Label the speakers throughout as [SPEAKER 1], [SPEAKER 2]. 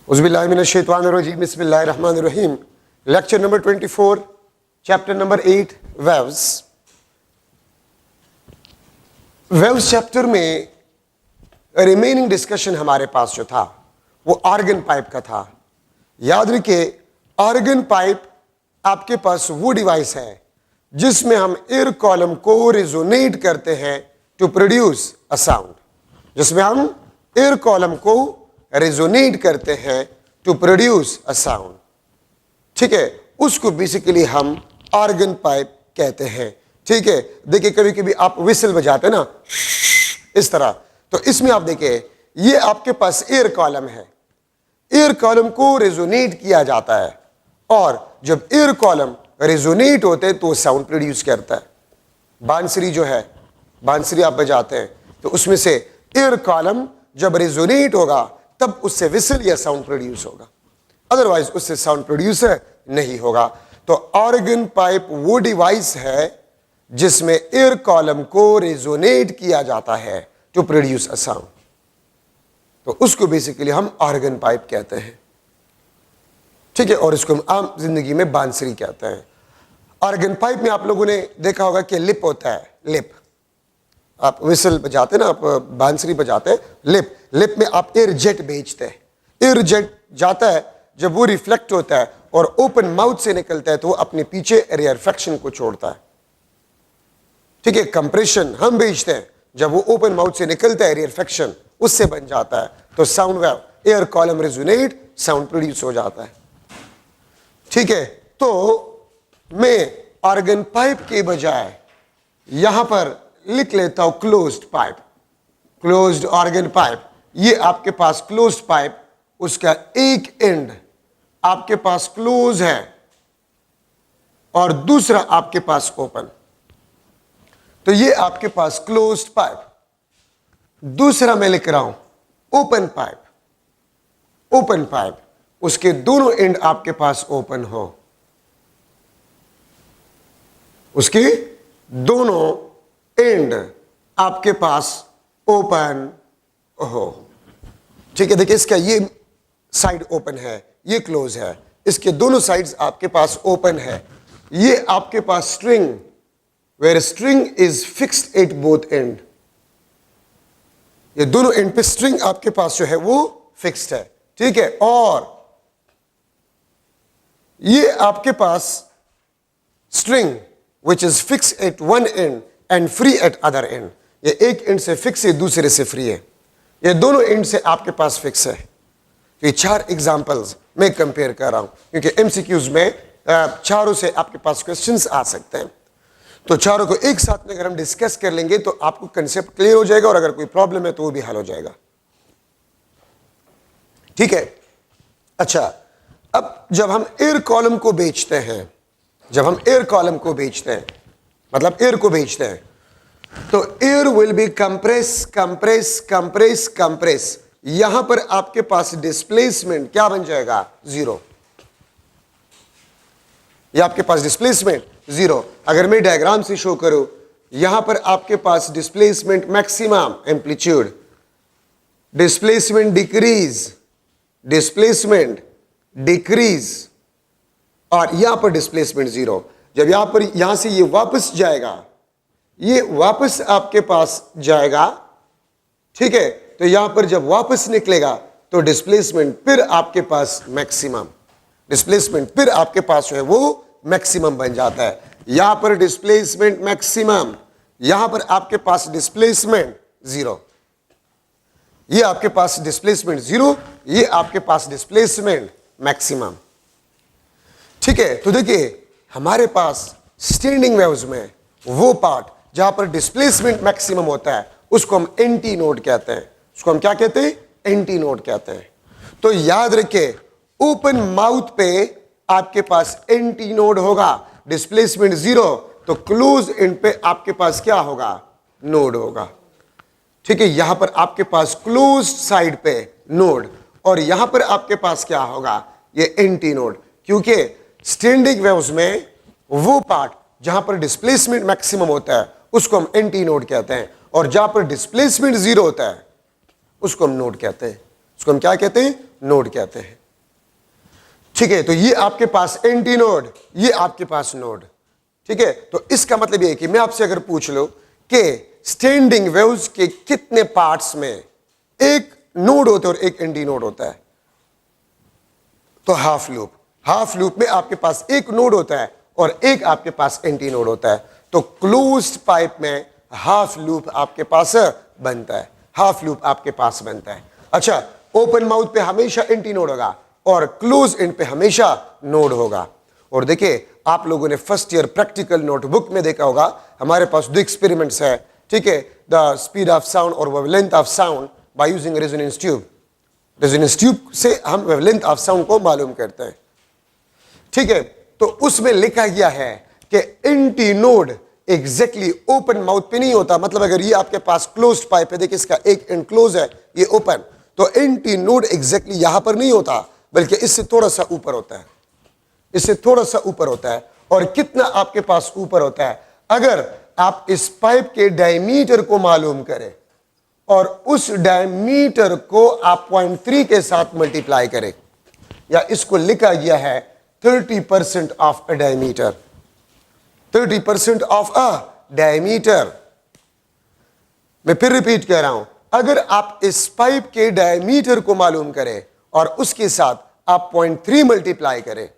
[SPEAKER 1] उज़्बिल्लाहिमिनश्शैतानिर्रजीम बिस्मिल्लाहिर्रहमानिर्रहीम। Lecture number 24, chapter number 8, waves. Waves chapter में remaining discussion हमारे पास जो था वो ऑर्गन पाइप का था। याद रखिए, ऑर्गन पाइप आपके पास वो डिवाइस है जिसमें हम एयर कॉलम को रिजोनेट करते हैं टू प्रोड्यूस अ साउंड, जिसमें हम एयर कॉलम को रेजोनेट करते हैं टू प्रोड्यूस अ साउंड। ठीक है, उसको बेसिकली हम ऑर्गन पाइप कहते हैं। ठीक है, देखिए कभी कभी आप विसल बजाते हैं ना इस तरह, तो इसमें आप देखिए ये आपके पास एयर कॉलम है, एयर कॉलम को रेजोनेट किया जाता है और जब एयर कॉलम रेजोनेट होते हैं तो साउंड प्रोड्यूस करता है। बांसुरी जो है, बांसुरी आप बजाते हैं तो उसमें से एयर कॉलम जब रेजोनेट होगा तब उससे विसल या साउंड प्रोड्यूस होगा, अदरवाइज उससे साउंड प्रोड्यूस नहीं होगा। तो ऑर्गन पाइप वो डिवाइस है जिसमें एयर कॉलम को रेजोनेट किया जाता है टू प्रोड्यूस अ साउंड, तो उसको बेसिकली हम ऑर्गन पाइप कहते हैं। ठीक है, और इसको हम आम जिंदगी में बांसुरी कहते हैं। ऑर्गन पाइप में आप लोगों ने देखा होगा कि लिप होता है, लिप। आप विसल बजाते ना, आप बांसुरी बजाते हैं, लिप में आप एयर जेट भेजते हैं। एयर जेट जाता है, जब वो रिफ्लेक्ट होता है और ओपन माउथ से निकलता है तो वो अपने पीछे रेयरफेक्शन को छोड़ता है। ठीक है, कंप्रेशन हम भेजते हैं, जब वो ओपन माउथ से निकलता है रेयरफेक्शन उससे बन जाता है तो sound wave, air column resonate, sound produce हो जाता है। ठीक है, तो मैं ऑर्गन पाइप के बजाय यहां पर लिख लेता हूं closed pipe, closed organ pipe. ये आपके पास क्लोज्ड पाइप, उसका एक एंड आपके पास क्लोज है और दूसरा आपके पास ओपन, तो ये आपके पास क्लोज्ड पाइप। दूसरा मैं लिख रहा हूं ओपन पाइप, ओपन पाइप, उसके दोनों एंड आपके पास ओपन हो, उसके दोनों एंड आपके पास ओपन हो। ठीक है, देखिए इसका ये साइड ओपन है, ये क्लोज है, इसके दोनों साइड्स आपके पास ओपन है। ये आपके पास string, where string is fixed at both end, ये दोनों एंड पे स्ट्रिंग आपके पास जो है वो फिक्स्ड है। ठीक है, और ये आपके पास string which is fix at one end and free at other end, ये एक एंड से फिक्स है, दूसरे से फ्री है, ये दोनों एंड से आपके पास फिक्स है। तो ये चार एग्जांपल्स मैं कंपेयर कर रहा हूं क्योंकि एमसीक्यूज में चारों से आपके पास क्वेश्चंस आ सकते हैं, तो चारों को एक साथ में अगर हम डिस्कस कर लेंगे तो आपको कंसेप्ट क्लियर हो जाएगा और अगर कोई प्रॉब्लम है तो वो भी हल हो जाएगा। ठीक है, अच्छा, अब जब हम एयर कॉलम को बेचते हैं, जब हम एयर कॉलम को बेचते हैं मतलब एयर को बेचते हैं, तो air will be compress compress compress compress, यहां पर आपके पास डिस्प्लेसमेंट क्या बन जाएगा, जीरो। यह आपके पास डिस्प्लेसमेंट जीरो। अगर मैं डायग्राम से शो करूं, यहां पर आपके पास displacement maximum amplitude, displacement decrease, displacement decrease, और यहां पर डिस्प्लेसमेंट जीरो। जब यहां पर यहां से ये वापस जाएगा, ये वापस आपके पास जाएगा, ठीक है, तो यहां पर जब वापस निकलेगा तो डिस्प्लेसमेंट फिर आपके पास मैक्सिमम, डिस्प्लेसमेंट फिर आपके पास जो है वो मैक्सिमम बन जाता है। यहां पर डिस्प्लेसमेंट मैक्सिमम, यहां पर आपके पास डिस्प्लेसमेंट जीरो, ये आपके पास डिस्प्लेसमेंट जीरो, ये आपके पास डिस्प्लेसमेंट मैक्सिमम। ठीक है, तो देखिए हमारे पास स्टैंडिंग वेव्स में वो पार्ट जहां पर डिस्प्लेसमेंट मैक्सिमम होता है उसको हम एंटी नोड कहते हैं, उसको हम क्या कहते हैं, एंटी नोड कहते हैं। तो याद रखिए, ओपन माउथ पे आपके पास एंटी नोड होगा, डिस्प्लेसमेंट जीरो, तो क्लोज एंड पे आपके पास क्या होगा, नोड होगा। ठीक है, यहां पर आपके पास क्लोज साइड पे नोड और यहां पर आपके पास क्या होगा, ये एंटी नोड, क्योंकि स्टैंडिंग वेव्स में वो पार्ट जहां पर डिस्प्लेसमेंट मैक्सिमम होता है उसको हम एंटी नोड कहते हैं, और जहां पर डिस्प्लेसमेंट जीरो होता है उसको हम नोड कहते हैं, उसको हम क्या कहते हैं, नोड कहते हैं। ठीक है, तो ये आपके पास एंटी नोड, ये आपके पास नोड। ठीक है, तो इसका मतलब ये है कि मैं आपसे अगर पूछ लो कि स्टैंडिंग वेव्स के कितने पार्ट्स में एक नोड होता है और एक एंटी नोड होता है, तो हाफ लूप, हाफ लूप में आपके पास एक नोड होता है और एक आपके पास एंटी नोड होता है। तो क्लोज्ड पाइप में हाफ लूप आपके पास बनता है, हाफ लूप आपके पास बनता है। अच्छा, ओपन माउथ पे हमेशा एंटी नोड होगा और क्लोज एंड पे हमेशा नोड होगा। और देखिए, आप लोगों ने फर्स्ट ईयर प्रैक्टिकल नोटबुक में देखा होगा, हमारे पास दो एक्सपेरिमेंट्स है। ठीक है, द स्पीड ऑफ साउंड और wavelength of sound by using resonance tube. Resonance tube से हम वेवलेंथ ऑफ साउंड को मालूम करते हैं। ठीक है, तो उसमें लिखा गया है कि anti node exactly open mouth पे नहीं होता। मतलब अगर ये आपके पास क्लोज्ड पाइप है, देखिए इसका एक एंड क्लोज है, ये ओपन, तो एंटी नोड एग्जैक्टली यहां पर नहीं होता, बल्कि इससे थोड़ा सा ऊपर होता है, इससे थोड़ा सा ऊपर होता है। और कितना आपके पास ऊपर होता है, अगर आप इस पाइप के डायमीटर को मालूम करें और उस डायमीटर को आप 0.3 के साथ मल्टीप्लाई करें, या इसको लिखा गया है 30% of a diameter, 30% of a diameter. मैं फिर रिपीट कर रहा हूं, अगर आप इस पाइप के डायमीटर को मालूम करें और उसके साथ आप 0.3 मल्टीप्लाई करें,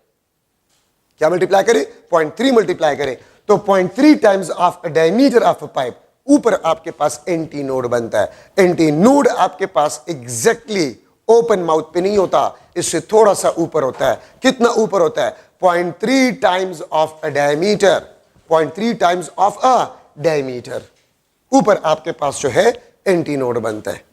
[SPEAKER 1] क्या मल्टीप्लाई करें, 0.3 मल्टीप्लाई करें, तो 0.3 times of a diameter of a pipe, ऊपर आपके पास एंटी नोड बनता है। एंटी नोड आपके पास एग्जैक्टली ओपन माउथ पे नहीं होता, इससे थोड़ा सा ऊपर होता है। कितना ऊपर होता है, 0.3 times of a diameter, 0.3 times of a diameter ऊपर आपके पास जो है एंटी नोड बनता है।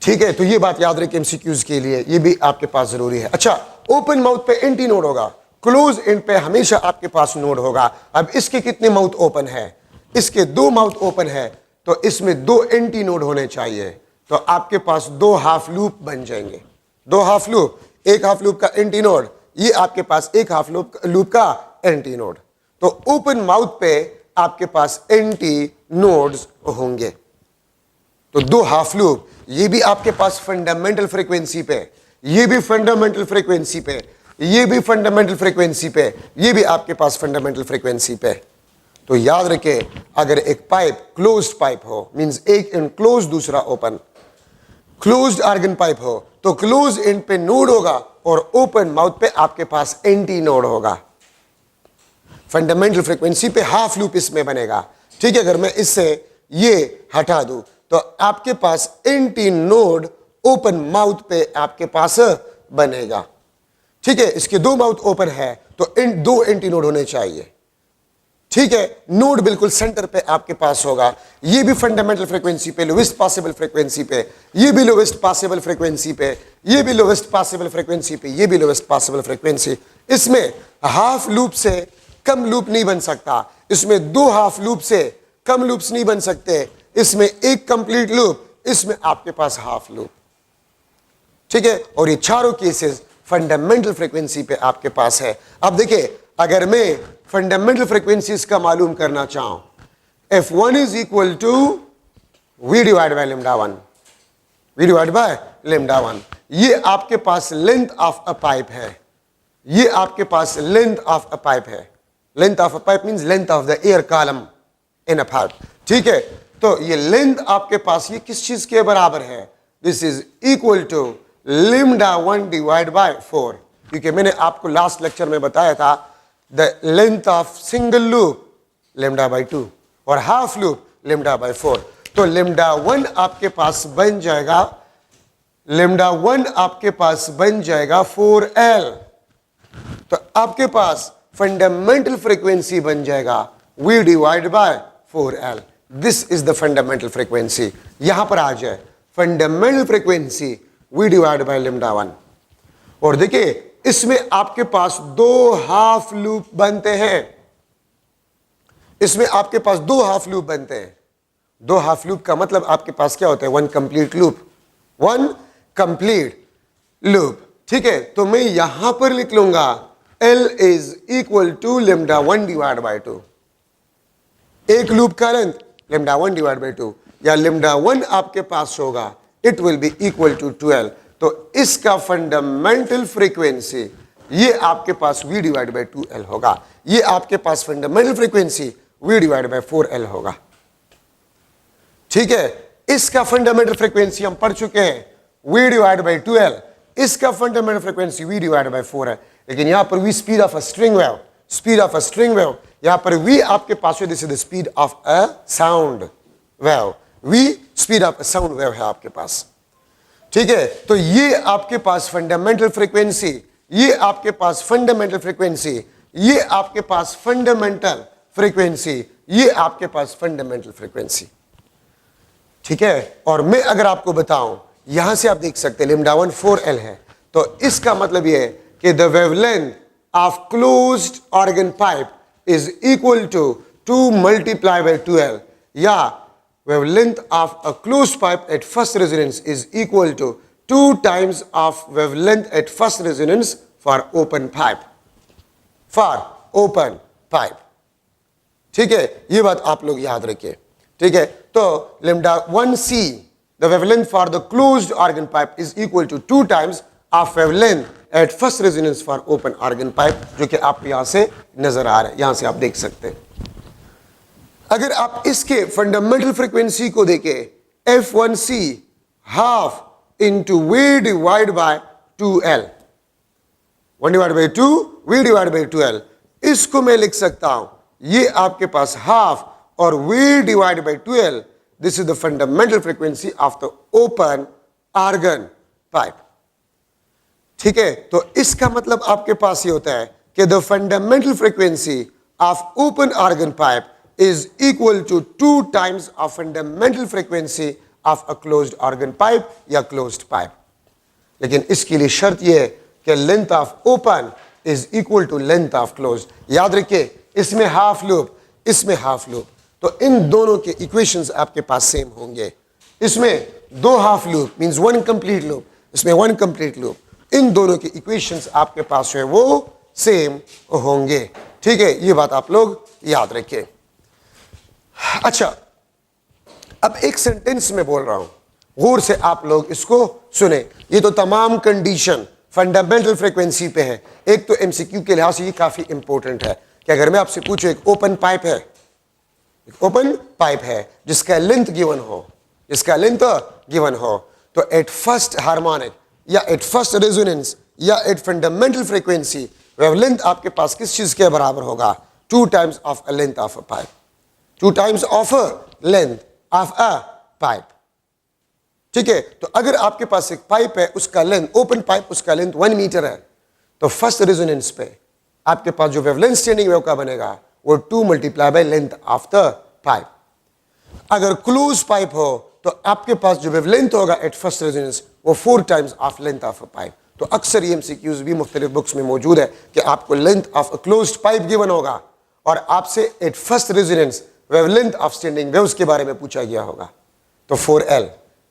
[SPEAKER 1] ठीक है, तो ये बात याद रखिए एमसीक्यूज के लिए, ये भी आपके पास जरूरी है। अच्छा, ओपन माउथ पे एंटी नोड होगा, क्लोज एंड पे हमेशा आपके पास नोड होगा। अब इसके कितने माउथ ओपन है, इसके 2 माउथ ओपन है, तो इसमें 2 एंटी नोड होने चाहिए, तो आपके पास 2 हाफ लूप बन जाएंगे। 2 हाफ लूप, एक हाफ लूप का एंटी नोड, ये आपके पास एक हाफ लूप का एंटी नोड। तो ओपन माउथ पे आपके पास एंटी नोड्स होंगे। तो 2 हाफ लूप, ये भी आपके पास फंडामेंटल फ्रीक्वेंसी पे, ये भी फंडामेंटल फ्रीक्वेंसी पे, ये भी फंडामेंटल फ्रीक्वेंसी पे, ये भी आपके पास फंडामेंटल फ्रीक्वेंसी पे। तो याद रखें, अगर एक पाइप क्लोज्ड पाइप हो, मींस एक एंड क्लोज दूसरा ओपन, क्लोज्ड आर्गन पाइप हो तो क्लोज एंड पे नोड होगा और ओपन माउथ पे आपके पास एंटी नोड होगा। फंडामेंटल फ्रीक्वेंसी पे हाफ लूप इसमें बनेगा। ठीक है, अगर मैं इससे ये हटा दूं तो आपके पास एंटी नोड ओपन माउथ पे आपके पास बनेगा। ठीक है, इसके 2 माउथ ओपन है तो 2 एंटी नोड होने चाहिए। ठीक है, नोड बिल्कुल सेंटर पे आपके पास होगा। ये भी फंडामेंटल फ्रीक्वेंसी पे, लोवेस्ट पॉसिबल फ्रीक्वेंसी पे, ये भी लोवेस्ट पॉसिबल फ्रीक्वेंसी पे, ये भी लोवेस्ट पॉसिबल फ्रीक्वेंसी पे, ये भी लोवेस्ट पॉसिबल फ्रीक्वेंसी। इसमें हाफ लूप से कम लूप नहीं बन सकता, इसमें 2 हाफ लूप से कम लूप्स नहीं बन सकते, इसमें एक कंप्लीट लूप, इसमें आपके पास हाफ लूप। ठीक है, और ये चारों केसेस फंडामेंटल फ्रीक्वेंसी पे आपके पास है। अब देखिए, अगर मैं फंडामेंटल फ्रीक्वेंसीज का मालूम करना चाहूं, F1 is equal to V divide by lambda 1, V divide by lambda 1। ये आपके पास लेंथ ऑफ अ पाइप है, ये आपके पास लेंथ ऑफ अ पाइप है। Length of a pipe means length of the air column in a pipe. ठीक है, तो ये लेंथ आपके पास ये किस चीज के बराबर है, this is equal to lambda 1 divide by 4, क्योंकि मैंने आपको लास्ट लेक्चर में बताया था the length of single loop lambda by 2 और हाफ लूप लैम्डा बाय 4। तो लैम्डा 1 आपके पास बन जाएगा, लैम्डा 1 आपके पास बन जाएगा 4L। तो आपके पास फंडामेंटल फ्रीक्वेंसी बन जाएगा V divide bye 4L। This is the fundamental frequency. यहां पर आ जाए fundamental frequency V divide by lambda 1। और देखिए, इसमें आपके पास 2 हाफ लूप बनते हैं, इसमें आपके पास 2 हाफ लूप बनते हैं। 2 हाफ लूप का मतलब आपके पास क्या होता है, 1 कंप्लीट लूप, 1 कंप्लीट लूप। ठीक है, तो मैं यहां पर लिख लूंगा L is equal to lambda 1 divide by 2। एक लूप का लेंथ लैम्डा 1 डिवाइड बाय 2, या लैम्डा 1 आपके पास होगा, it will be equal to 12। तो इसका फंडामेंटल फ्रीक्वेंसी ये आपके पास v डिवाइड बाई 2l होगा। ये आपके पास fundamental frequency v divide by 4l होगा। ठीक है, इसका फंडामेंटल फ्रीक्वेंसी हम पढ़ चुके हैं v डिवाइड बाई 2l। इसका fundamental frequency v divide by 4 है। लेकिन यहां पर v speed of a string wave, speed of a string wave, यहां पर v आपके पास है, this is the speed of a sound wave. v speed of a sound wave है आपके पास। ठीक है, तो ये आपके पास फंडामेंटल फ्रीक्वेंसी, ये आपके पास फंडामेंटल फ्रीक्वेंसी, ये आपके पास फंडामेंटल फ्रीक्वेंसी, ये आपके पास फंडामेंटल फ्रीक्वेंसी। ठीक है, और मैं अगर आपको बताऊं, यहां से आप देख सकते हैं लिम्डा 1 4l है, तो इसका मतलब ये है कि the wavelength of closed organ pipe is equal to 2 multiply by 2l, या wavelength of a closed pipe at first resonance is equal to 2 times of wavelength at first resonance for open pipe, for open pipe। ठीक है, ये बात आप लोग याद रखिए। ठीक है, तो lambda 1c the wavelength for the closed organ pipe is equal to 2 times of wavelength at first resonance for open organ pipe, जो कि आप यहां से नजर आ रहे हैं, यहां से आप देख सकते हैं। अगर आप इसके फंडामेंटल फ्रीक्वेंसी को देखें, F1c half into v divide by 2l, 1 divide by 2 v divide by 2l, इसको मैं लिख सकता हूं, ये आपके पास हाफ और v divide by 2l, this is the fundamental frequency of the open organ pipe. ठीक है, तो इसका मतलब आपके पास ये होता है कि the fundamental frequency of open organ pipe is equal to 2 times of fundamental frequency of a closed organ pipe या closed pipe। लेकिन इसके लिए शर्त यह है कि length of open is equal to length of closed। याद रखिए, इसमें हाफ लूप, इसमें हाफ लूप, तो इन दोनों के इक्वेशंस आपके पास सेम होंगे। इसमें 2 half loop means 1 complete loop, इसमें 1 कंप्लीट लूप, इन दोनों के इक्वेशंस आपके पास जो है वो सेम होंगे। ठीक है, ये बात आप लोग याद रखिए। अच्छा, अब एक सेंटेंस में बोल रहा हूं, गौर से आप लोग इसको सुने। ये तो तमाम कंडीशन फंडामेंटल फ्रीक्वेंसी पे है। एक तो एमसीक्यू के लिहाज से ये काफी इंपॉर्टेंट है कि अगर मैं आपसे पूछूं, एक ओपन पाइप है, एक ओपन पाइप है जिसका लेंथ गिवन हो, जिसका लेंथ गिवन हो, तो एट फर्स्ट हार्मोनिक या एट फर्स्ट रेजोनेंस या एट फंडामेंटल फ्रीक्वेंसी वेवलेंथ आपके पास किस चीज के बराबर होगा? 2 times of a length of a pipe, 2 times of a length of a pipe. ठीक है, तो अगर आपके पास एक पाइप है, उसका लेंथ, ओपन पाइप, उसका लेंथ 1 मीटर है, तो फर्स्ट रेजोनेंस पे आपके पास जो वेवलेंथ स्टैंडिंग वेव का बनेगा वो 2 multiply by length of the pipe. अगर क्लोज पाइप हो तो आपके पास जो वेवलेंथ होगा एट फर्स्ट रेजोनेंस वो 4 times of length of a pipe. तो अक्सर ये एमसीक्यूज भी मुख्तलिफ बुक्स में मौजूद है कि आपको length of a closed pipe given होगा और आपसे at first resonance wavelength of standing waves के बारे में पूछा गया होगा, तो 4l।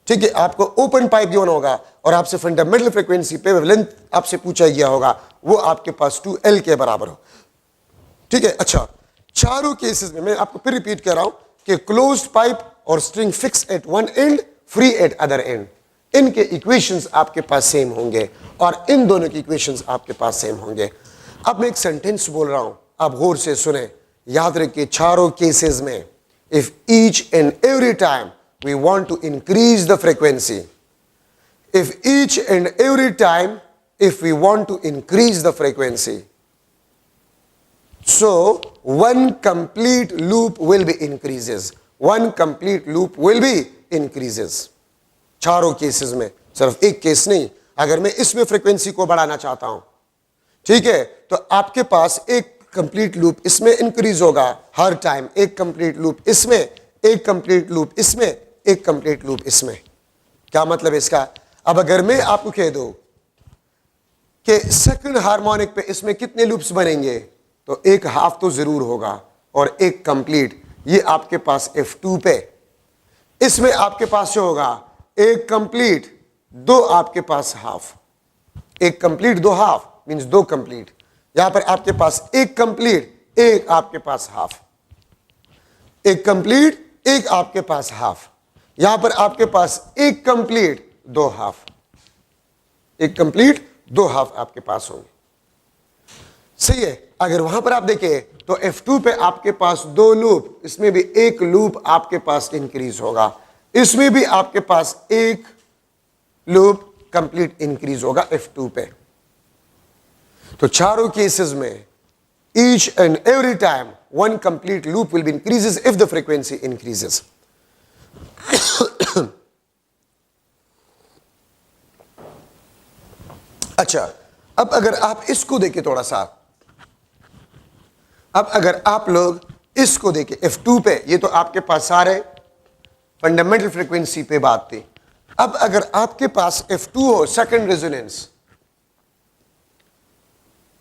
[SPEAKER 1] ठीक है, आपको ओपन पाइप गिवन होगा और आपसे फंडामेंटल फ्रीक्वेंसी पे वेवलेंथ आपसे पूछा गया होगा, वो आपके पास 2l के बराबर हो। ठीक है, अच्छा, चारों केसेस में मैं आपको फिर रिपीट कर रहा हूं कि क्लोज्ड पाइप और string fix at one and, free at other and, इनके इक्वेशंस आपके पास सेम होंगे और इन दोनों की इक्वेशंस आपके पास सेम होंगे। अब मैं एक सेंटेंस बोल रहा हूं, आप गौर से सुने, याद रखिए, चारों केसेस में if each and every time we want to increase the frequency, if each and every time if we want to increase the frequency, so one complete loop will be increases, one complete loop will be increases। चारों cases में, सिर्फ एक case नहीं, अगर मैं इसमें frequency को बढ़ाना चाहता हूं, ठीक है, तो आपके पास एक कंप्लीट लूप इसमें इंक्रीज होगा हर टाइम, एक कंप्लीट लूप इसमें, एक कंप्लीट लूप इसमें, एक कंप्लीट लूप इसमें। क्या मतलब है इसका? अब अगर मैं आपको कह दूं कि सेकंड हार्मोनिक पे इसमें कितने लूप्स बनेंगे, तो एक हाफ तो जरूर होगा और एक कंप्लीट, ये आपके पास F2 पे। इसमें आपके पास जो होगा एक कंप्लीट, 2 आपके पास हाफ, एक कंप्लीट 2 हाफ मींस 2 कंप्लीट। यहां पर आपके पास एक कंप्लीट, एक आपके पास हाफ, एक कंप्लीट, एक आपके पास हाफ। यहां पर आपके पास एक कंप्लीट, 2 हाफ। एक कंप्लीट, दो हाफ आपके पास होंगे। सही है। अगर वहां पर आप देखें तो F2 पे आपके पास दो लूप, इसमें भी एक लूप आपके पास इंक्रीज होगा, इसमें भी आपके पास एक लूप कंप्लीट इंक्रीज होगा F2 पे। तो चारों केसेस में each and every time one complete loop will be increases if the frequency increases. अच्छा, अब अगर आप इसको देखें थोड़ा सा, अब अगर आप लोग इसको देखें F2 पे, ये तो आपके पास सारे फंडामेंटल फ्रीक्वेंसी पे बात थी। अब अगर आपके पास F2 हो सेकंड रेजोनेंस,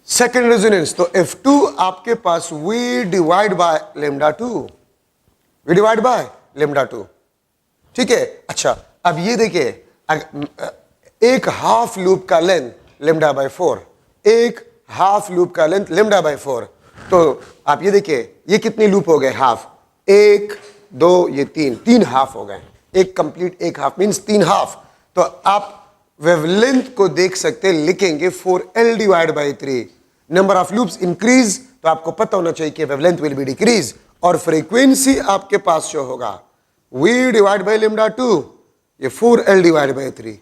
[SPEAKER 1] सेकंड रेजोनेंस, तो F2 आपके पास V divide by lambda 2, V divide by lambda 2, ठीक है। अच्छा, अब ये देखिए, एक हाफ लूप का लेंथ लेमडा बाय 4, एक हाफ लूप का लेंथ लेमडा बाय 4, तो आप ये देखिए ये कितने लूप हो गए हाफ, एक दो ये तीन हाफ हो गए, एक कंप्लीट एक हाफ मींस 3 हाफ। तो आप वेवलेंथ को देख सकते, लिखेंगे 4L divide bye 3, number of loops increase, तो आपको पता होना चाहिए कि वेवलेंथ विल बी डिक्रीज, और फ्रीक्वेंसी आपके पास शो होगा V डिवाइड बाय लेमडा 2, ये 4L डिवाइड बाय 3,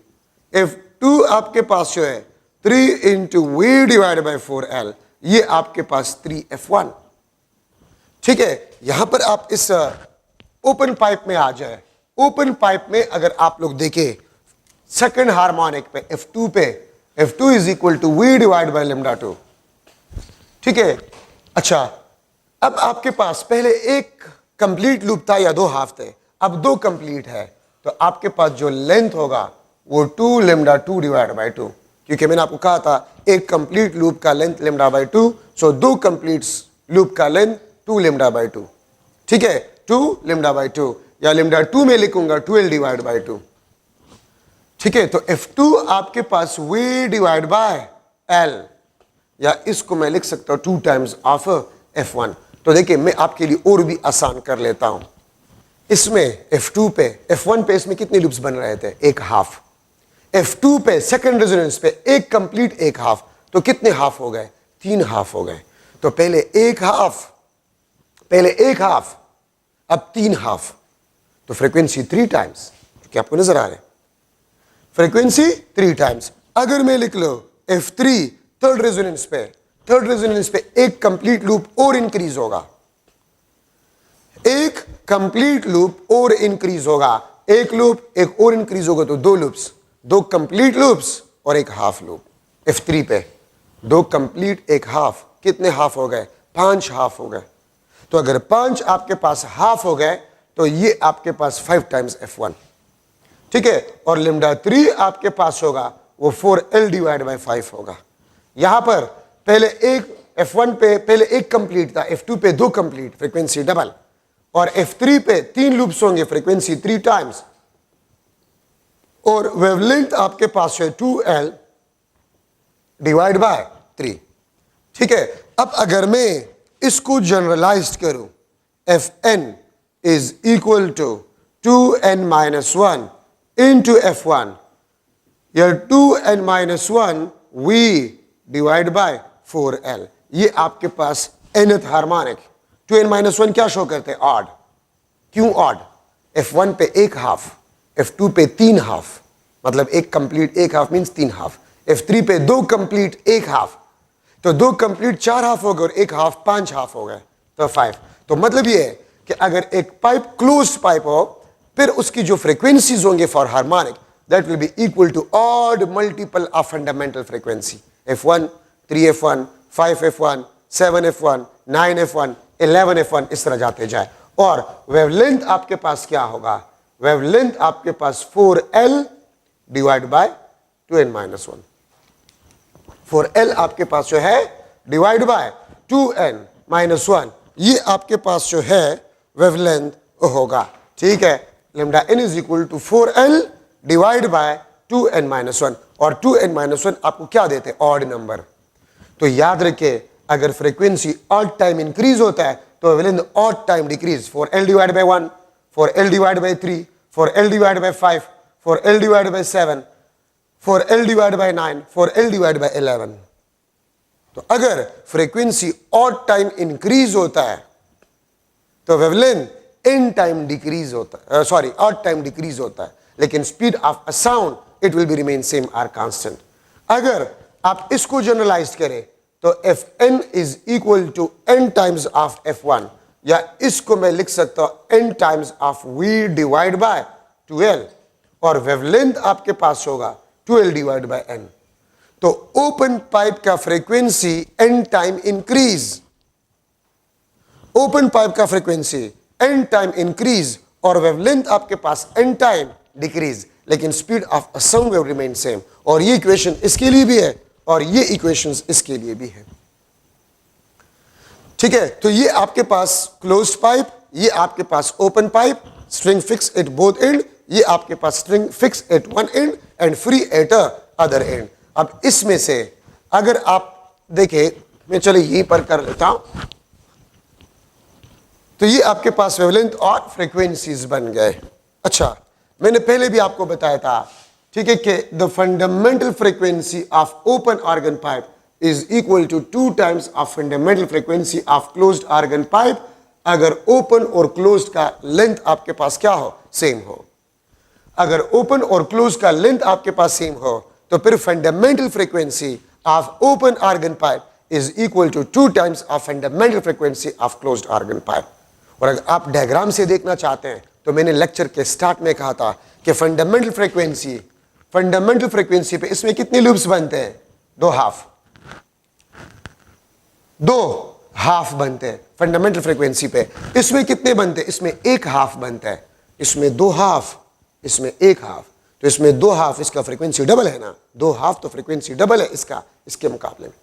[SPEAKER 1] F2 आपके पास शो है 3 into V divide bye 4L, ये आपके पास 3F1, ठीक है। यहां पर आप इस ओपन पाइप में आ जाए, ओपन पाइप में अगर आप लोग देखें सेकंड हार्मोनिक पे F2 पे, F2 is equal to V divide by lambda 2, ठीक है। अच्छा, अब आपके पास पहले एक कंप्लीट लूप था या दो हाफ थे, अब दो कंप्लीट है, तो आपके पास जो लेंथ होगा वो 2 लेमडा 2 डिवाइड बाय 2, क्योंकि मैंने आपको कहा था एक कंप्लीट लूप का लेंथ लेमडा बाय 2, सो दो कंप्लीट लूप का लेंथ 2 लेमडा बाय 2, ठीक है, 2 लेमडा बाय 2, या लेमडा 2 में लिखूंगा 12 डिवाइड बाय 2, ठीक है। तो F2 आपके पास V डिवाइड बाय L, या इसको मैं लिख सकता हूं 2 टाइम्स ऑफ F1। तो देखिए मैं आपके लिए और भी आसान कर लेता हूं, इसमें F2 पे, F1 पे इसमें कितने लूप्स बन रहे थे, एक हाफ, F2 पे सेकंड रेजोनेंस पे एक कंप्लीट एक हाफ, तो कितने हाफ हो गए, 3 हाफ हो गए। तो पहले एक हाफ, अब 3 हाफ, तो फ्रीक्वेंसी 3 टाइम्स, क्या आपको नजर आ रहा है, फ्रीक्वेंसी 3 टाइम्स। अगर मैं लिख लो F3 थर्ड रेजोनेंस पे एक कंप्लीट लूप और इंक्रीज होगा, एक कंप्लीट लूप और इंक्रीज होगा, एक लूप एक और इंक्रीज होगा, तो 2 लूप्स, 2 कंप्लीट लूप्स और एक हाफ लूप। F3 पे 2 कंप्लीट एक हाफ, कितने हाफ हो गए, 5 हाफ हो गए। तो अगर 5 आपके पास हाफ हो गए तो ये आपके पास 5 टाइम्स F1, ठीक है। और लेमडा 3 आपके पास होगा वो 4L डिवाइड बाय 5 होगा। यहां पर पहले एक F1 पे पहले एक कंप्लीट था, F2 पे 2 कंप्लीट, फ्रीक्वेंसी डबल, और F3 पे 3 लूप्स होंगे, फ्रीक्वेंसी 3 टाइम्स, और वेवलेंथ आपके पास है 2L डिवाइड बाय 3, ठीक है। अब अगर मैं इसको जनरलाइज करूं, Fn is equal to 2n-1 into F1, या 2n-1 V divide bye 4L, ये आपके पास nth हार्मोनिक। 2n-1 क्या शो करते हैं, ऑड। क्यों ऑड, F1 पे एक हाफ, F2 पे 3 हाफ, मतलब एक कंप्लीट एक हाफ मींस 3 हाफ, F3 पे 2 कंप्लीट एक हाफ, तो 2 कंप्लीट 4 हाफ हो गए और एक हाफ 5 हाफ हो गए, तो 5। तो मतलब ये है कि अगर एक पाइप क्लोज्ड पाइप हो, फिर उसकी जो फ्रीक्वेंसीज होंगे for harmonic, that will be equal to odd multiple of fundamental frequency, F1, 3F1, 5F1, 7F1, 9F1, 11F1, इस तरह जाते जाए। और वेवलेंथ आपके पास क्या होगा, वेवलेंथ आपके पास 4L divide by 2n-1, 4L आपके पास जो है डिवाइड बाय 2n-1, ये आपके पास जो है वेवलेंथ होगा, ठीक है। Lambda n is equal to 4L divide by 2n-1, और 2n-1 आपको क्या देते हैं, ऑड नंबर। तो याद रखिए अगर फ्रीक्वेंसी ऑड टाइम इंक्रीज होता है तो wavelength odd time decrease, 4L divide bye 1, 4L divide bye 3, 4L divide bye 5, 4L divide bye 7, 4L divide bye 9, 4L divide bye 11। तो अगर फ्रीक्वेंसी ऑड टाइम इंक्रीज होता है तो वेवलेंथ इन टाइम डिक्रीज होता है, सॉरी ऑड टाइम डिक्रीज होता है, लेकिन speed of a sound it will be remain same or constant. अगर आप इसको जनरलाइज करें तो Fn is equal to n times of F1, या इसको मैं लिख सकता हूं n times of V divide by 2L, और वेवलेंथ आपके पास होगा 2L डिवाइड बाय n। तो ओपन पाइप का frequency n time increase, open pipe का फ्रीक्वेंसी n टाइम इंक्रीज और वेवलेंथ आपके पास n टाइम डिक्रीज, लेकिन speed of a sound wave remain same. और ये इक्वेशन इसके लिए भी है और ये इक्वेशंस इसके लिए भी है। ठीक है, तो ये आपके पास क्लोज्ड पाइप, ये आपके पास open pipe, string fix at both end, ये आपके पास string fix at one end and free at other end. अब इसमें से अगर आप देखें, मैं चलो यहीं पर कर लेता हूं, तो ये आपके पास वेवलेंथ और फ्रीक्वेंसीज बन गए। अच्छा, मैंने पहले भी आपको बताया था, ठीक है, कि the fundamental frequency of open organ pipe is equal to 2 times of fundamental frequency of closed organ pipe, अगर ओपन और क्लोज्ड का लेंथ आपके पास क्या हो, सेम हो। अगर ओपन और क्लोज का लेंथ आपके पास सेम हो तो फिर fundamental frequency of open organ pipe is equal to 2 times of fundamental frequency of closed organ pipe. और अगर आप डायग्राम से देखना चाहते हैं तो मैंने लेक्चर के स्टार्ट में कहा था कि फंडामेंटल फ्रीक्वेंसी पे इसमें कितने लूप्स बनते हैं, 2 हाफ बनते हैं फंडामेंटल फ्रीक्वेंसी पे। इसमें कितने बनते हैं, इसमें 1 हाफ बनता है, इसमें 2 हाफ, इसमें 1 हाफ, तो इसमें 2 हाफ, इसका फ्रीक्वेंसी डबल है ना, 2 हाफ तो फ्रीक्वेंसी डबल है इसका, इसके मुकाबले में।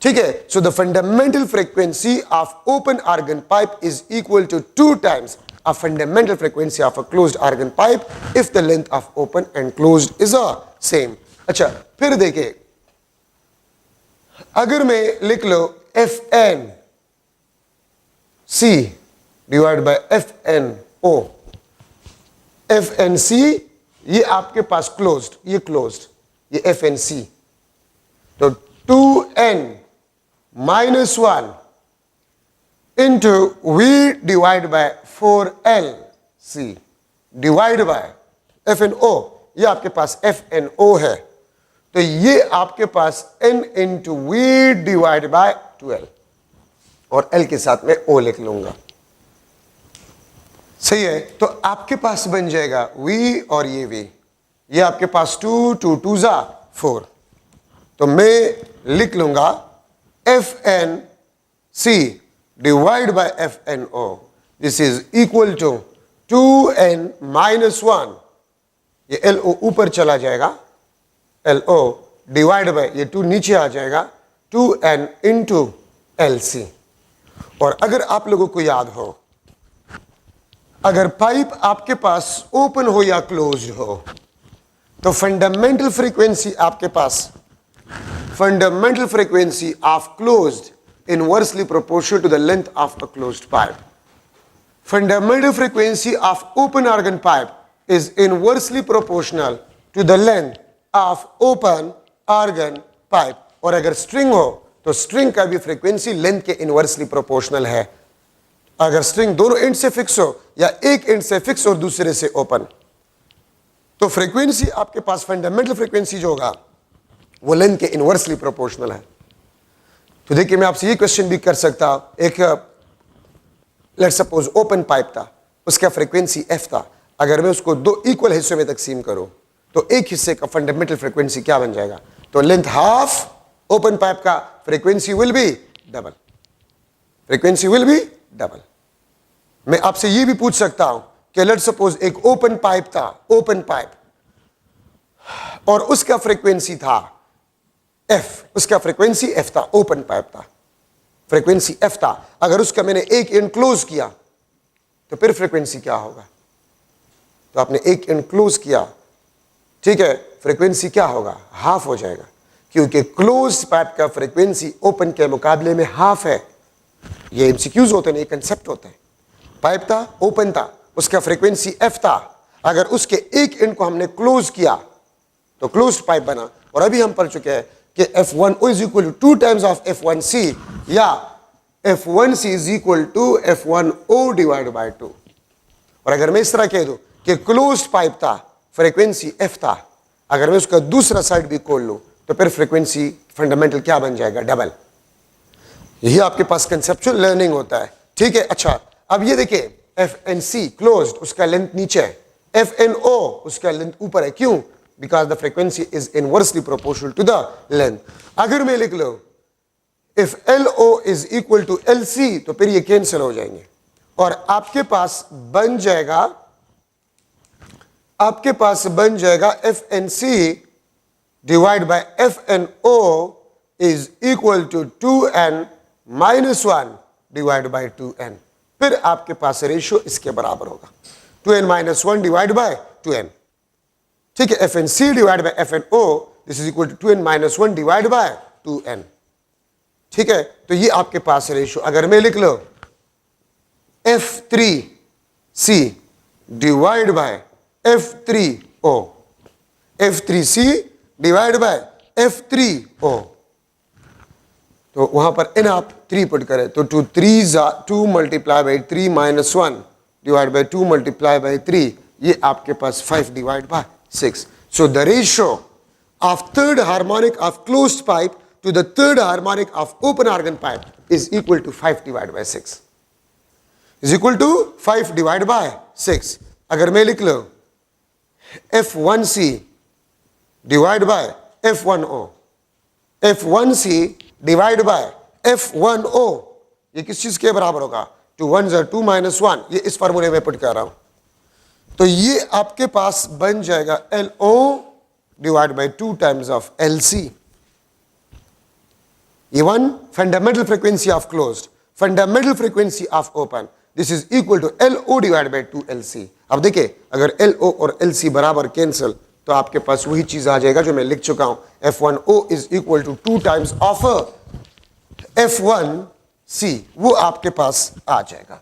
[SPEAKER 1] ठीक है, so the fundamental frequency of open organ pipe is equal to 2 times of fundamental frequency of a closed organ pipe if the length of open and closed is a same. अच्छा, फिर देखिए, अगर मैं लिख लो Fn C divide by Fno, FNC ये आपके पास क्लोज्ड, ये क्लोज्ड, ये FNC, तो 2n minus 1 into V divide by 4LC divide by FNO, ये आपके पास FNO है, तो ये आपके पास n into V divide by 2L, और L के साथ में O लिख लूंगा। सही है, तो आपके पास बन जाएगा V और ये V, ये आपके पास 2 2 2 जा 4, तो मैं लिख लूंगा FNC divide by FNO, this is equal to 2n minus 1, ये LO ऊपर चला जाएगा, LO डिवाइड बाय ये 2 नीचे आ जाएगा, 2n इंटू LC। और अगर आप लोगों को याद हो, अगर पाइप आपके पास ओपन हो या क्लोज हो तो फंडामेंटल फ्रीक्वेंसी आपके पास, fundamental frequency of closed inversely proportional to the length of a closed pipe. Fundamental frequency of open organ pipe is inversely proportional to the length of open organ pipe. और अगर string हो तो string का भी frequency length के inversely proportional है। अगर string दोनों एंड से फिक्स हो या एक एंड से फिक्स और दूसरे से ओपन, तो फ्रीक्वेंसी आपके पास फंडामेंटल फ्रीक्वेंसी जो होगा वो लेंथ के इनवर्सली प्रोपोर्शनल है। तो देखिए, मैं आपसे ये क्वेश्चन भी कर सकता हूं, एक लेट सपोज ओपन पाइप था, उसका फ्रीक्वेंसी f था, अगर मैं उसको 2 इक्वल हिस्सों में तकसीम करूं तो एक हिस्से का फंडामेंटल फ्रीक्वेंसी क्या बन जाएगा, तो लेंथ हाफ, ओपन पाइप का frequency will be double, frequency will be double. मैं आपसे यह भी पूछ सकता हूं कि लेट सपोज एक ओपन पाइप था, ओपन पाइप, और उसका फ्रीक्वेंसी था f, उसका फ्रीक्वेंसी f था, ओपन पाइप था, फ्रीक्वेंसी f था, अगर उसका मैंने एक एंड क्लोज किया तो फिर फ्रीक्वेंसी क्या होगा, तो आपने एक एंड क्लोज किया, ठीक है, फ्रीक्वेंसी क्या होगा, हाफ हो जाएगा, क्योंकि क्लोज पाइप का फ्रीक्वेंसी ओपन के मुकाबले में हाफ है। ये एमसीक्यूज होते हैं, ये कंसेप्ट होते हैं। पाइप था, ओपन था, उसका फ्रीक्वेंसी f था, अगर उसके एक एंड को हमने क्लोज किया तो क्लोज्ड पाइप बना। और अभी हम पढ़ चुके हैं कि F1O is equal to 2 times of F1C या F1C is equal to F1O divide by 2। और अगर मैं इस तरह कह दूं कि क्लोज्ड पाइप था, फ्रीक्वेंसी F था, अगर मैं उसका दूसरा साइड भी खोल लूं तो फिर फ्रीक्वेंसी फंडामेंटल क्या बन जाएगा? डबल। यही आपके पास कंसेप्चुअल लर्निंग होता है, ठीक है। अच्छा, अब ये देखिए FNC क्लोज्ड, उसका लेंथ नीचे है, FNO उसका लेंथ ऊपर है। क्यों? Because the frequency is inversely proportional to the length. अगर मैं लिख लो if LO is equal to LC तो फिर ये कैंसिल हो जाएंगे और आपके पास बन जाएगा FNC divide by FNO is equal to 2n minus 1 divide by 2n। फिर आपके पास रेशियो इसके बराबर होगा 2n minus 1 divide by 2n, ठीक है। FNC divide by FNO this is equal to 2n minus 1 divide by 2n, ठीक है। तो ये आपके पास रेशियो, अगर मैं लिख लो F3C divide by F3O, F3C divide by F3O, तो वहां पर n आप 3 पुट करें तो 2 multiply by 3 minus 1 divide by 2 multiply by 3, ये आपके पास 5 divide by 6। So the ratio of third harmonic of closed pipe to the third harmonic of open organ pipe is equal to 5 divided by 6, is equal to 5 divided by 6। अगर मैं लिख लो F1C divided by F1O, F1C divided by F1O, ये किस चीज के बराबर होगा? 2 1 are 2 minus 1, ये इस फार्मूले में पुट कर रहा हूं, तो ये आपके पास बन जाएगा LO divided by 2 times of LC। Even fundamental frequency of closed, fundamental frequency of open, this is equal to LO divided by 2LC। अब देखिए अगर LO और LC बराबर कैंसिल तो आपके पास वही चीज आ जाएगा जो मैं लिख चुका हूं, F1O is equal to 2 times of F1C, वो आपके पास आ जाएगा,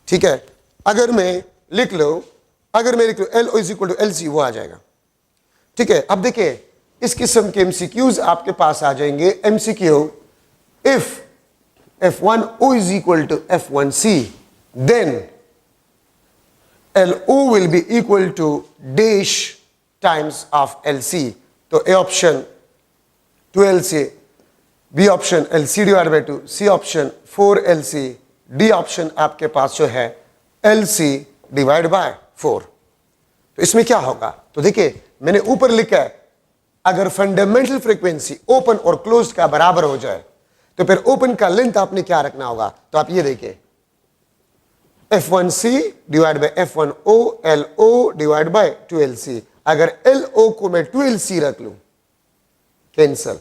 [SPEAKER 1] ठीक है। अगर मैं लिख लो LO is equal to LC, वो आ जाएगा, ठीक है। अब देखिए इस किस्म के MCQs आपके पास आ जाएंगे। MCQ, if F1O is equal to F1C then LO will be equal to dash times of LC, तो A option 2LC, B option LC divide by 2, C option 4LC, D option आपके पास जो है LC divide by 4। तो इसमें क्या होगा? तो देखिए मैंने ऊपर लिखा है अगर फंडामेंटल फ्रीक्वेंसी ओपन और क्लोज्ड का बराबर हो जाए तो फिर ओपन का लेंथ आपने क्या रखना होगा? तो आप ये देखिए F1C divide by F1O LO divide by 2LC। अगर LO को मैं 2LC रख लूं कैंसल,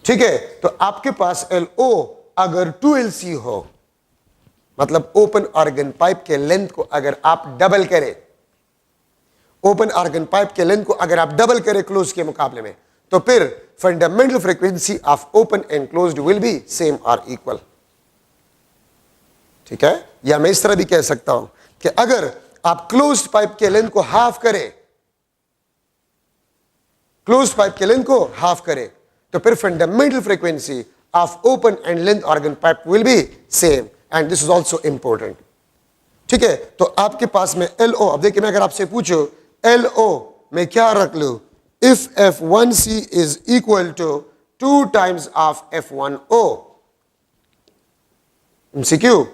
[SPEAKER 1] ठीक है। तो आपके पास LO अगर 2LC हो मतलब ओपन ऑर्गन पाइप के लेंथ को अगर आप डबल करें, ओपन ऑर्गन पाइप के लेंथ को अगर आप डबल करें क्लोज के मुकाबले में, तो फिर fundamental frequency of open and closed will be same और इक्वल, ठीक है। या मैं इस तरह भी कह सकता हूं कि अगर आप क्लोज्ड पाइप के लेंथ को हाफ करें, क्लोज्ड पाइप के लेंथ को हाफ करें, तो फिर fundamental frequency of open and length organ pipe will be same, and this is also important, ठीक है। तो आपके पास में LO, अब देखिए मैं अगर आपसे पूछूं LO में क्या रख लूं? If F1C is equal to 2 times of F1O, MCQ,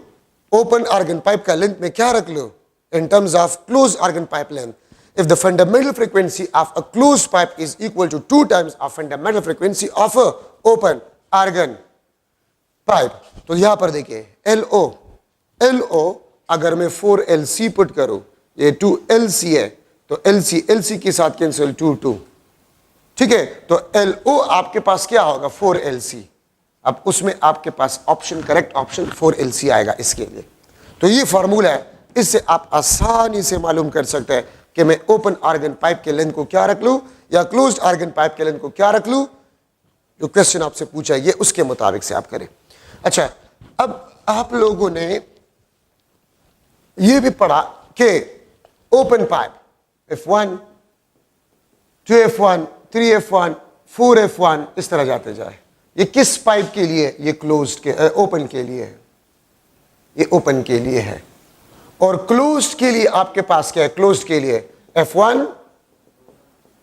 [SPEAKER 1] open organ pipe का लेंथ में क्या रख लूं? In terms of closed organ pipe length, if the fundamental frequency of a closed pipe is equal to 2 times of fundamental frequency of a open organ pipe, तो यहां पर देखिए LO अगर मैं 4LC पुट करूं, ये 2LC है, तो LC के साथ कैंसिल 2, ठीक है। तो LO आपके पास क्या होगा? 4LC। अब उसमें आपके पास ऑप्शन, करेक्ट ऑप्शन 4LC आएगा इसके लिए। तो ये फार्मूला है, इससे आप आसानी से मालूम कर सकते हैं कि मैं ओपन ऑर्गन पाइप के लेंथ को क्या रख लूं या क्लोज्ड ऑर्गन पाइप के लेंथ को क्या रख लूं। जो क्वेश्चन आपसे पूछा है ये उसके मुताबिक से आप करें। अच्छा, अब आप लोगों ने ये भी पढ़ा कि open pipe F1 2F1, 3F1, 4F1 इस तरह जाते जाए। ये किस पाइप के लिए? ये क्लोज्ड के ओपन के लिए है, ये ओपन के लिए है। और क्लोज्ड के लिए आपके पास क्या है? क्लोज्ड के लिए F1,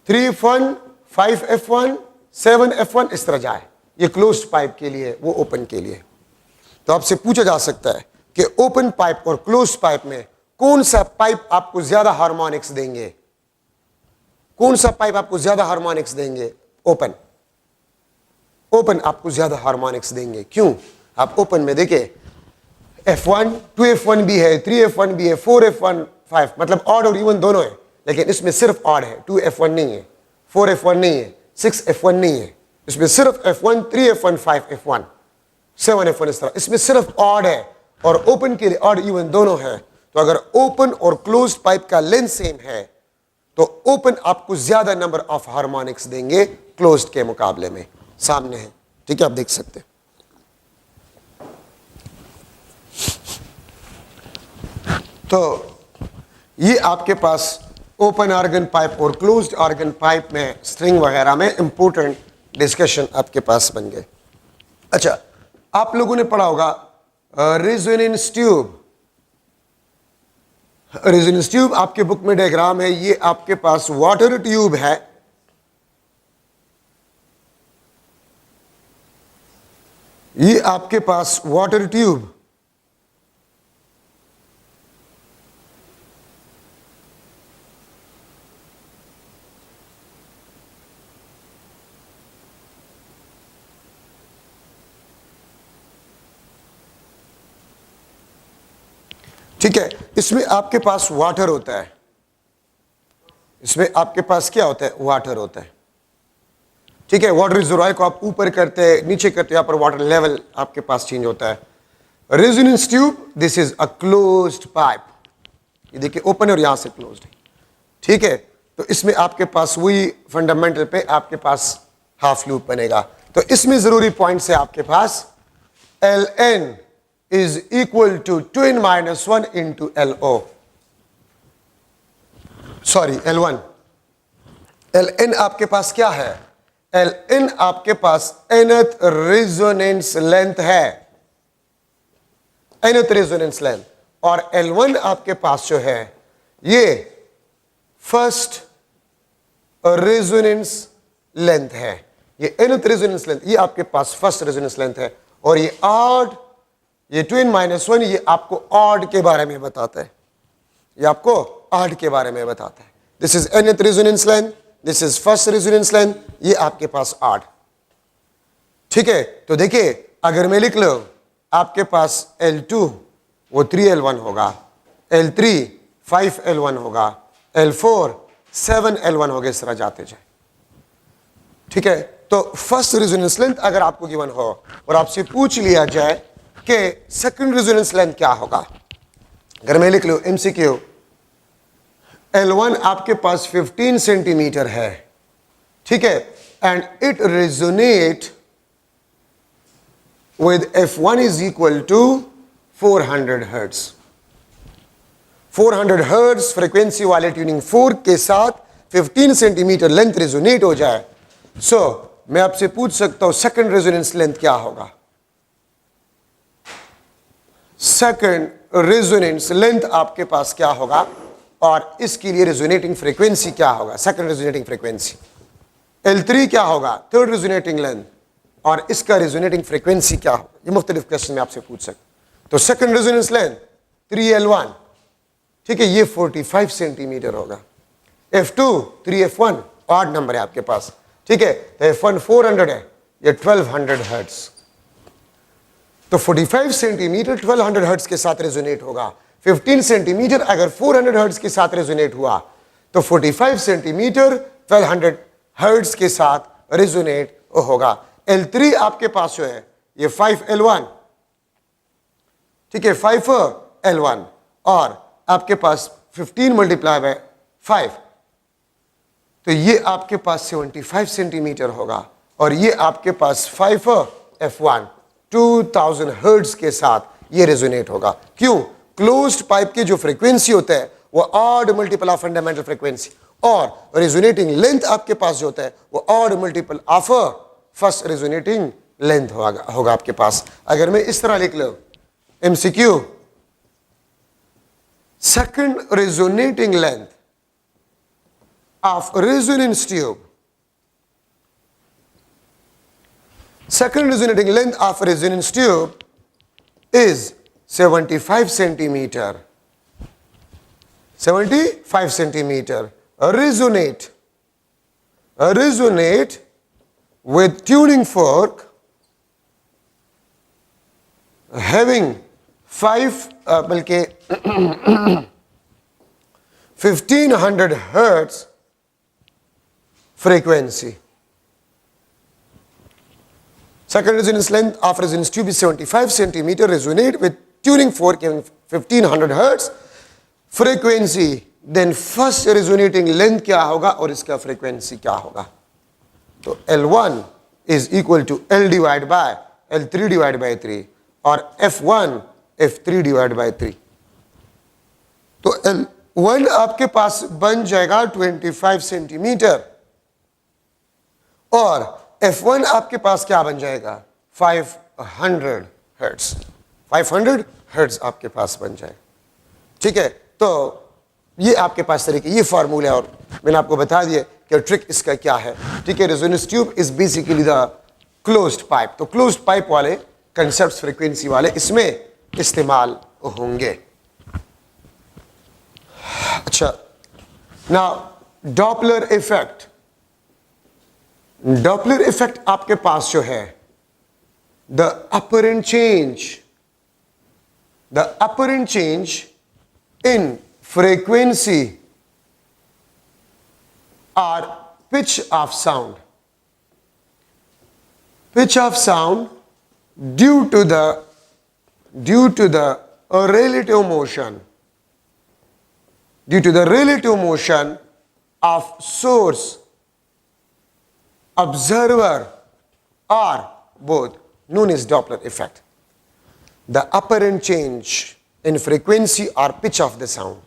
[SPEAKER 1] 3F1, 5F1, 7F1 इस तरह जाए। ये क्लोज्ड पाइप के लिए, वो ओपन के लिए। तो आपसे पूछा जा सकता है कि ओपन पाइप और क्लोज्ड पाइप में कौन सा पाइप आपको ज्यादा हार्मोनिक्स देंगे? कौन सा पाइप आपको ज्यादा हार्मोनिक्स देंगे? ओपन। ओपन आपको ज्यादा हार्मोनिक्स देंगे। क्यों? आप ओपन में देखिए F1, 2F1 भी है, 3F1 भी है, 4F1, 5, मतलब ऑड और इवन दोनों है, लेकिन इसमें सिर्फ ऑड है। 2F1 नहीं है, 4F1 नहीं है, 6F1 नहीं है, इसमें सिर्फ F1, 3F1, 5F1, 7F1 इस तरह, इसमें सिर्फ ऑड है। और ओपन के लिए ऑड इवन दोनों है। तो अगर ओपन और क्लोज्ड पाइप का लेंथ सेम है तो ओपन आपको ज्यादा नंबर ऑफ हार्मोनिक्स देंगे क्लोज्ड के मुकाबले में। सामने है, ठीक है, आप देख सकते हैं। तो ये आपके पास ओपन ऑर्गन पाइप और क्लोज्ड ऑर्गन पाइप में स्ट्रिंग वगैरह में इंपॉर्टेंट डिस्कशन आपके पास बन गए। अच्छा, आप लोगों ने पढ़ा होगा रेजोनेंस ट्यूब। रेजोनेंस ट्यूब आपके बुक में डायग्राम है। ये आपके पास वाटर ट्यूब है, ये आपके पास वाटर ट्यूब, ठीक है। इसमें आपके पास वाटर होता है, इसमें आपके पास क्या होता है? वाटर होता है, ठीक है। वाटर रिजर्वायर को आप ऊपर करते हैं, नीचे करते हैं, यहाँ पर वाटर लेवल आपके पास चेंज होता है। Resonance tube, this is a closed pipe. ये देखिए ओपन और यहां से क्लोज्ड है, ठीक है। तो इसमें आपके पास वही फंडामेंटल पे आपके पास हाफ लूप बनेगा। तो इसमें जरूरी पॉइंट्स है आपके पास Ln is equal to 2n-1 into LO, sorry L1। Ln आपके पास क्या है? Ln आपके पास nth रेजोनेंस लेंथ है, nth रेजोनेंस लेंथ। और L1 आपके पास जो है ये फर्स्ट रेजोनेंस लेंथ है। ये nth रेजोनेंस लेंथ, ये आपके पास फर्स्ट रेजोनेंस लेंथ है। और ये ऑड, ये 2n-1 ये आपको ऑड के बारे में बताता है, ये आपको ऑड के बारे में बताता है। This is nth resonance length, this is first resonance length, ये आपके पास ऑड, ठीक है। तो देखिए अगर मैं लिख लूं आपके पास L2 वो 3L1 होगा, L3 5L1 होगा, L4 7L1 होगा, इस तरह जाते जाए, ठीक है। तो फर्स्ट रेजोनेंस लेंथ अगर आपको गिवन हो और आपसे पूछ लिया जाए कि सेकंड रेजोनेंस लेंथ क्या होगा, अगर मैं लिख लूं MCQ L1 आपके पास 15 सेंटीमीटर है, ठीक है, and it resonate with F1 is equal to 400 hertz. 400 hertz frequency वाले ट्यूनिंग 4 के साथ 15 सेंटीमीटर लेंथ रेजोनेट हो जाए, सो मैं आपसे पूछ सकता हूं सेकंड रेजोनेंस लेंथ क्या होगा? सेकंड रेजोनेंस लेंथ आपके पास क्या होगा और इसके लिए रेजोनेटिंग फ्रीक्वेंसी क्या होगा? सेकंड रेजोनेटिंग फ्रीक्वेंसी L3 क्या होगा? थर्ड रेजोनेटिंग लेंथ, और इसका रेजोनेटिंग फ्रीक्वेंसी क्या होगा? ये मुख्तलिफ क्वेश्चन में आपसे पूछ सकते। तो सेकंड रेजोनेंस लेंथ 3L1, ठीक है, ये 45 सेंटीमीटर होगा। F2 3F1 ऑड नंबर है आपके पास, ठीक है, तो F1 400 है, ये 1200 हर्ट्ज। तो 45 सेंटीमीटर 1200 हर्ट्ज के साथ रेजोनेट होगा। 15 सेंटीमीटर अगर 400 हर्ट्ज के साथ रेजोनेट हुआ तो 45 सेंटीमीटर 1200 हर्ट्ज के साथ रेजोनेट होगा। L3 आपके पास जो है ये 5L1, ठीक है, 5L1, और आपके पास 15 मल्टीप्लाई बाय 5, तो ये आपके पास 75 सेंटीमीटर होगा। और ये आपके पास 5F1 2000 हर्ट्ज के साथ ये रेजोनेट होगा। क्यों? क्लोज्ड पाइप की जो फ्रीक्वेंसी होता है वो odd multiple of fundamental frequency, और रेजोनेटिंग लेंथ आपके पास जो होता है वो odd multiple of first resonating length होगा आपके पास। अगर मैं इस तरह लिख लूं MCQ, second resonating length of resonance tube, second resonating length of a resonance tube is 75 centimeter. 75 centimeter. Resonate with tuning fork having 1500 hertz frequency. Second resonance length of resonance tube is 75 centimeter. Resonate with tuning fork having 1500 hertz frequency. Then first resonating length क्या होगा और इसका frequency क्या होगा? तो L1 is equal to L divided by L3 divided by 3 और F1 F3 divided by 3. तो L1 आपके पास बन जाएगा 25 सेंटीमीटर और F1 आपके पास क्या बन जाएगा 500 हर्ट्ज। 500 हर्ट्ज आपके पास बन जाएगा। ठीक है, तो ये आपके पास तरीके, ये फार्मूला है और मैंने आपको बता दिया कि ट्रिक इसका क्या है। ठीक है, resonance tube is basically the closed pipe. तो क्लोज्ड पाइप वाले कंसेप्ट फ्रीक्वेंसी वाले इसमें इस्तेमाल होंगे। अच्छा, now Doppler effect. Doppler effect आपके पास जो है the apparent change in frequency और pitch of sound due to the relative motion of source, observer or both, known as Doppler effect. The apparent change in frequency or pitch of the sound.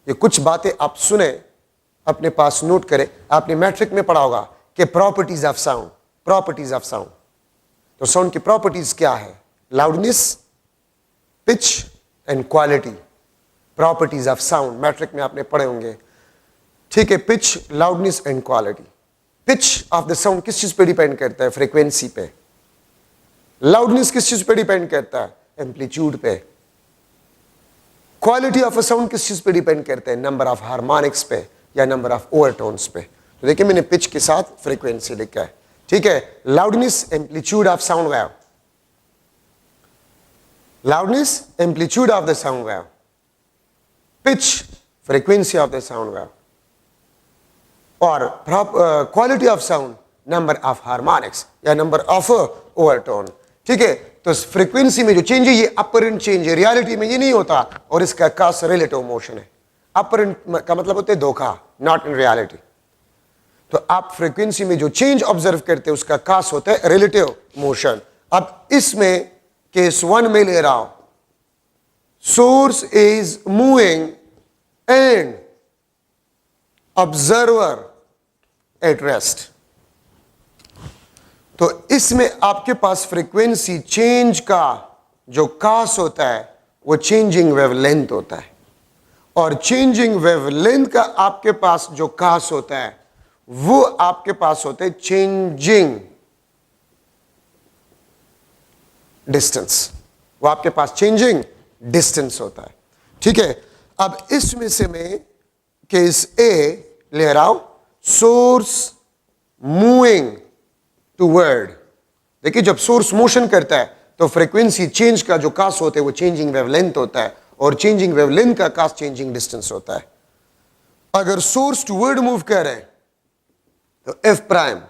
[SPEAKER 1] ये कुछ बातें आप सुने, अपने पास note करें। आपने matric में पढ़ा होगा कि प्रॉपर्टीज ऑफ साउंड। तो साउंड की प्रॉपर्टीज क्या है? Loudness, pitch and quality. Properties of sound matric में आपने पढ़े होंगे। ठीक है, pitch, loudness and quality. Pitch of the sound किस चीज पे डिपेंड करता है? फ्रीक्वेंसी पे। लाउडनेस किस चीज पे डिपेंड करता है? एम्पलीट्यूड पे। क्वालिटी ऑफ अ साउंड किस चीज पे डिपेंड करता है? नंबर ऑफ हार्मोनिक्स पे या नंबर ऑफ ओवरटोन्स पे। तो देखिए मैंने पिच के साथ फ्रीक्वेंसी लिखा है। ठीक है, loudness amplitude of sound wave, loudness amplitude of the sound wave, pitch frequency of the sound wave और quality of sound number of harmonics या नंबर ऑफ ओवरटोन। ठीक है, तो फ्रीक्वेंसी में जो चेंज है ये अपरेंट चेंज है, रियलिटी में ये नहीं होता और इसका कास रिलेटिव मोशन है। अपरेंट का मतलब होता है धोखा, नॉट इन रियलिटी। तो आप फ्रीक्वेंसी में जो चेंज ऑब्जर्व करते हैं उसका कास होता है रिलेटिव मोशन। अब इसमें केस 1 में ले रहा हूं, source is moving and observer at rest. तो इसमें आपके पास फ्रीक्वेंसी चेंज का जो कास होता है वो चेंजिंग वेवलेंथ होता है और चेंजिंग वेवलेंथ का आपके पास जो कास होता है वो आपके पास होता है चेंजिंग डिस्टेंस। वो आपके पास चेंजिंग डिस्टेंस होता है। ठीक है, अब इसमें से मैं केस ए ले रहा हूं, सोर्स मूविंग टूवर्ड। देखिए जब सोर्स मोशन करता है तो फ्रीक्वेंसी चेंज का जो कास होता है वो चेंजिंग वेवलेंथ होता है और चेंजिंग वेवलेंथ का कास चेंजिंग डिस्टेंस होता है। अगर सोर्स टूवर्ड मूव कर रहे हैं तो F prime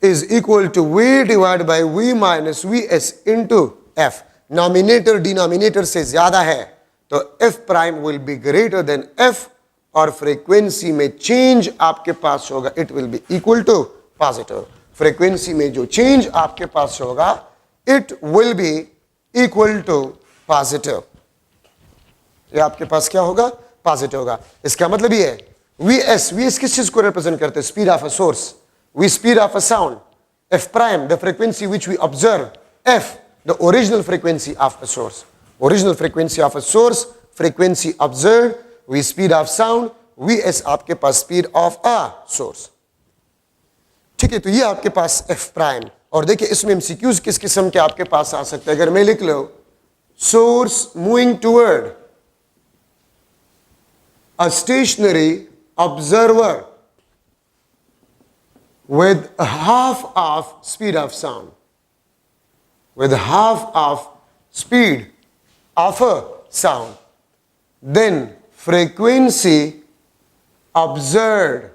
[SPEAKER 1] is equal to V divide by V minus V S into F. Nominator denominator से ज्यादा है तो F prime will be greater than F और फ्रीक्वेंसी में चेंज आपके पास होगा it will be equal to positive. Frequency में जो चेंज आपके पास होगा it will be equal to positive. ये आपके पास क्या होगा? पॉजिटिव होगा। इसका मतलब ये है वी एस किस चीज को रिप्रेजेंट करते हैं? Speed of a source, V speed of a sound, F prime the frequency which we observe, F the original frequency of a source, original frequency of a source, frequency observe, V speed of sound, V S आपके पास speed of a source. ठीक है, तो ये आपके पास F prime. और देखिए इसमें एमसीक्यूज किस किस्म के आपके पास आ सकते हैं। अगर मैं लिख लो source moving toward a stationary observer with half of speed of sound, with half of speed of a sound, then frequency observed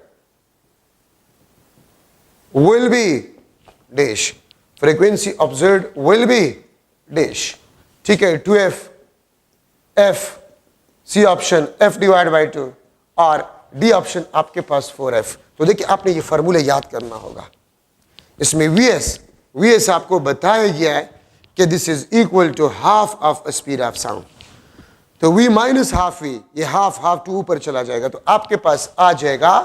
[SPEAKER 1] will be dash, frequency observed will be dash। ठीक है, 2f f C option f divide by 2 और D option आपके पास 4f। तो देखिए आपने ये formula याद करना होगा। इसमें वीएस आपको बताया गया है कि this is equal to half of speed of sound. तो v माइनस हाफ वी, ये हाफ टू ऊपर चला जाएगा, तो आपके पास आ जाएगा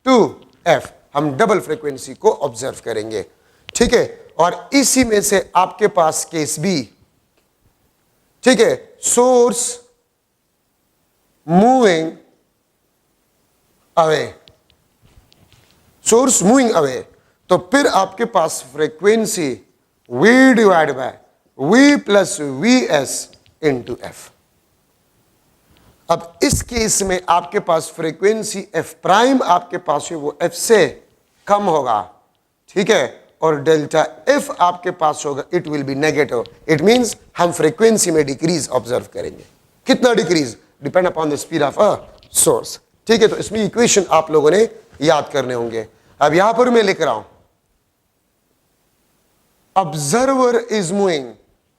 [SPEAKER 1] 2f। हम डबल फ्रीक्वेंसी को ऑब्जर्व करेंगे। ठीक है, और इसी में से आपके पास केस बी, ठीक है, source moving away, source moving away, तो फिर आपके पास frequency v divide by v plus V S into F. अब इस केस में आपके पास फ्रीक्वेंसी f प्राइम आपके पास है वो f से कम होगा। ठीक है, और डेल्टा f आपके पास होगा, it will B negative. It means हम फ्रीक्वेंसी में डिक्रीज ऑब्जर्व करेंगे। कितना decrease? Depend upon the speed of a source. ठीक है, तो इसमें इक्वेशन आप लोगों ने याद करने होंगे। अब यहां पर मैं लिख रहा हूं observer is moving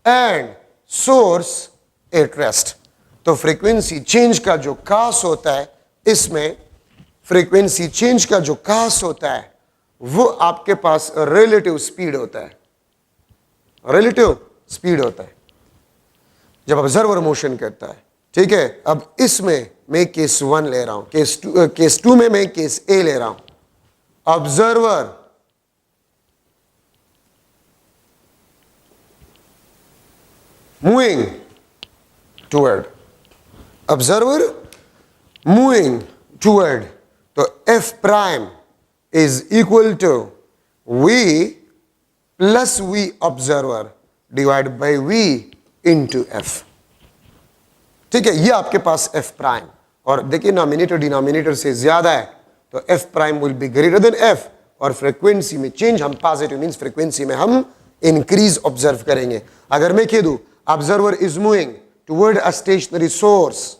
[SPEAKER 1] and source at rest. तो फ्रीक्वेंसी चेंज का जो कास होता है, इसमें फ्रीक्वेंसी चेंज का जो कास होता है वो आपके पास रिलेटिव स्पीड होता है, रिलेटिव स्पीड होता है जब ऑब्जर्वर मोशन करता है। ठीक है, अब इसमें मैं केस 1 ले रहा हूं, केस 2 में मैं केस ए ले रहा हूं। Observer moving toward, observer moving toward, तो F prime is equal to V plus V observer divide by V into F. ठीक है, ये आपके पास एफ प्राइम, और देखिए नॉमिनेटर डिनोमिनेटर से ज्यादा है तो F prime will be greater than F, और फ्रीक्वेंसी में चेंज हम पॉजिटिव मींस फ्रीक्वेंसी में हम इंक्रीज ऑब्जर्व करेंगे। अगर मैं कह दूं observer is moving toward a stationary source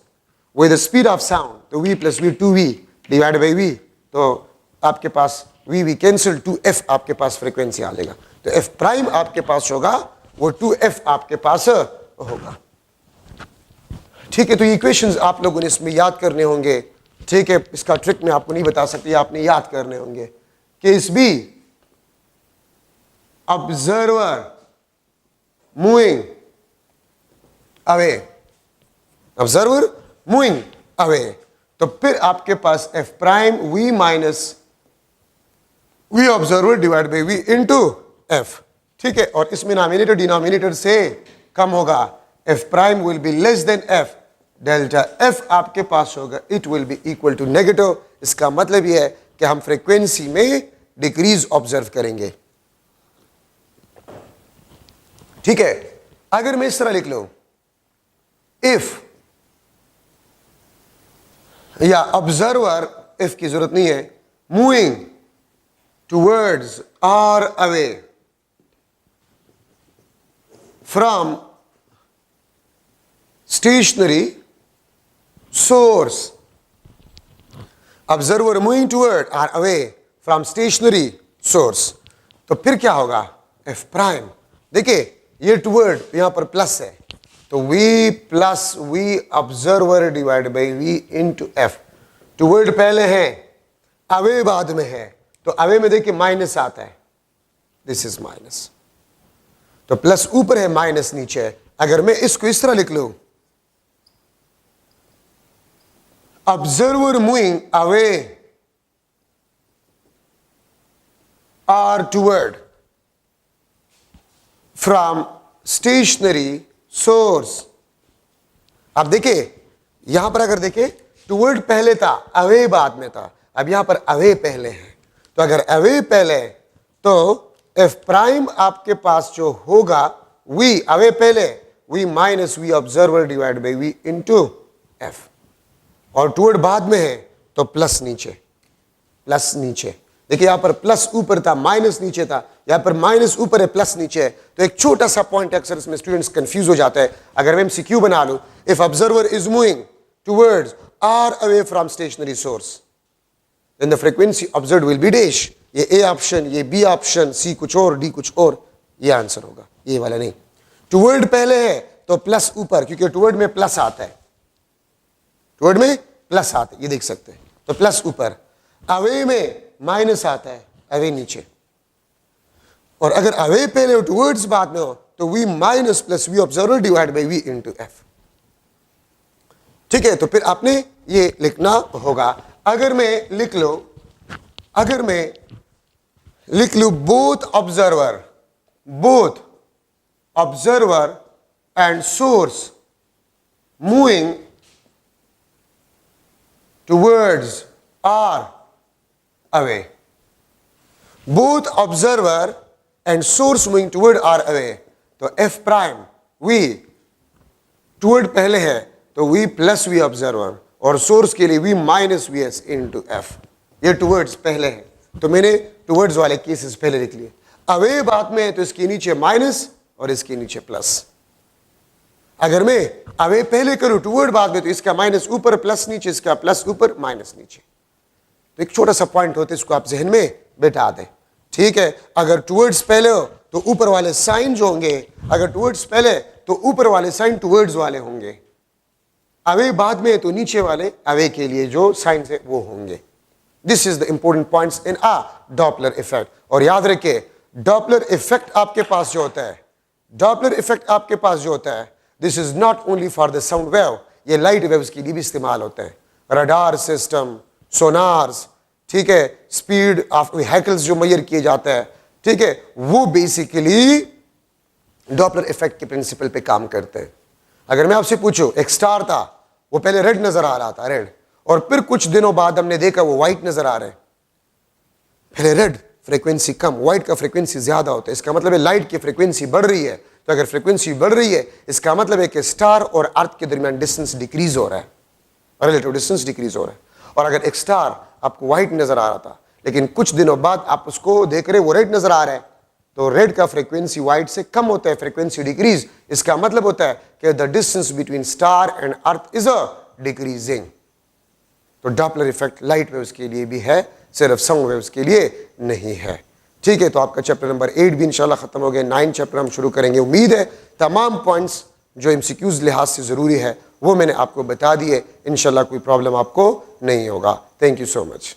[SPEAKER 1] with the speed of sound, तो v plus V 2v divide by v, तो आपके पास v कैंसिल 2f आपके पास फ्रीक्वेंसी आ जाएगा। तो f प्राइम आपके पास होगा वो 2f आपके पास होगा। ठीक है, तो इक्वेशंस आप लोगों ने इसमें याद करने होंगे। ठीक है, इसका ट्रिक मैं आपको नहीं बता सकती, आपने याद करने होंगे। Case B observer moving away, observer moving away, तो फिर आपके पास F prime V minus V observer divide by V into F. ठीक है, और इसमें नॉमिनेटर डिनोमिनेटर से कम होगा, F prime will be less than F, delta F आपके पास होगा, it will be equal to negative. इसका मतलब यह है कि हम फ्रीक्वेंसी में डिक्रीज ऑब्जर्व करेंगे। ठीक है, अगर मैं इस तरह लिख लूं इफ, या ऑब्जर्वर, इफ की जरूरत नहीं है, मूविंग टुवर्ड्स और away from stationary source, observer moving toward और अवे फ्रॉम स्टेशनरी सोर्स, तो फिर क्या होगा? एफ प्राइम, देखिए ये टुवर्ड यहां पर प्लस है, तो v plus V observer divide by v into F. Toward पहले है, अवे बाद में है, तो अवे में देखिए माइनस आता है, दिस इज माइनस, तो प्लस ऊपर है माइनस नीचे है। अगर मैं इसको इस तरह लिख लूं observer moving away or toward from stationary source. अब देखिए यहां पर अगर देखें टूवर्ड पहले था, अवे बाद में था, अब यहां पर अवे पहले है। तो अगर अवे पहले तो एफ प्राइम आपके पास जो होगा वी अवे पहले V minus V observer divide by V into F, और टूवर्ड बाद में है तो प्लस नीचे, प्लस नीचे। देखिए यहां पर प्लस ऊपर था, माइनस नीचे था, यहां पर माइनस ऊपर है, प्लस नीचे है। तो एक छोटा सा पॉइंट अक्सर इसमें स्टूडेंट्स कंफ्यूज हो जाता है। अगर मैं एमसीक्यू बना लूं, if observer is moving towards or away from stationary source then the frequency observed will be dash. ये ए ऑप्शन, ये बी ऑप्शन, सी कुछ और, डी कुछ और, ये आंसर होगा, ये वाला नहीं। टुवर्ड पहले है तो प्लस ऊपर, क्योंकि टुवर्ड में प्लस आता है, टुवर्ड में प्लस आता है, ये देख सकते हैं, तो प्लस ऊपर। अवे में माइनस आता है, अवे नीचे। और अगर अवे पहले हो टुवर्ड्स बाद में हो तो V minus plus V observer divide by V into F. ठीक है, तो फिर आपने ये लिखना होगा। अगर मैं लिख लू both observer and source moving towards or away, both observer and source moving toward are away, तो f प्राइम v toward पहले है तो v प्लस v ऑब्जर्वर, और सोर्स के लिए v minus V S into F. ये towards पहले है तो मैंने टुवर्ड्स वाले केसेस पहले लिख लिए। अवे बाद में है तो इसके नीचे माइनस और इसके नीचे प्लस। अगर मैं अवे पहले करूं टुवर्ड बाद में तो इसका माइनस ऊपर प्लस नीचे, इसका प्लस ऊपर माइनस नीचे। तो एक छोटा सा पॉइंट होता है, इसको आप जहन में बैठा दें। ठीक है, अगर टुवर्ड्स पहले हो तो ऊपर वाले साइन जो होंगे, अगर टुवर्ड्स पहले तो ऊपर वाले साइन टुवर्ड्स वाले होंगे, अवे बाद में तो नीचे वाले अवे के लिए जो साइन है वो होंगे। This is the important points in a Doppler effect. और याद रखिए डॉपलर इफेक्ट आपके पास जो होता है, डॉपलर इफेक्ट आपके पास जो होता है, this is not only for the sound wave, ये लाइट वेव्स के लिए भी इस्तेमाल होते हैं। रडार सिस्टम, सोनार्स, ठीक है, स्पीड ऑफ व्हीकल्स जो मेजर किए जाते हैं, ठीक है, वो बेसिकली डॉपलर इफेक्ट के प्रिंसिपल पे काम करते हैं। अगर मैं आपसे पूछूं एक स्टार था, वो पहले रेड नजर आ रहा था, रेड, और फिर कुछ दिनों बाद हमने देखा वो व्हाइट नजर आ रहा है। पहले रेड फ्रीक्वेंसी कम, व्हाइट का फ्रीक्वेंसी ज्यादा होता है, इसका मतलब है लाइट की फ्रीक्वेंसी बढ़ रही है। तो अगर फ्रीक्वेंसी बढ़ रही है इसका मतलब है कि स्टार और अर्थ के दरमियान डिस्टेंस डिक्रीज हो रहा है, रिलेटिव डिस्टेंस डिक्रीज हो रहा है। और अगर एक स्टार आपको व्हाइट नजर आ रहा था लेकिन कुछ दिनों बाद आप उसको देख रहे वो रेड नजर आ रहा है, तो रेड का फ्रीक्वेंसी व्हाइट से कम होता है, फ्रीक्वेंसी डिक्रीज। इसका मतलब होता है कि the distance between star and earth is a decreasing. तो डॉपलर इफेक्ट लाइट वेव्स के लिए भी है, सिर्फ साउंड वेव्स के लिए नहीं है। ठीक है, तो आपका चैप्टर नंबर 8 भी इंशाल्लाह खत्म हो गया। 9 चैप्टर हम शुरू करेंगे। उम्मीद है तमाम पॉइंट्स जो एमसीक्यूज लिहाज से जरूरी है वो मैंने आपको बता दिए। इंशाल्लाह कोई प्रॉब्लम आपको नहीं होगा। Thank you so much.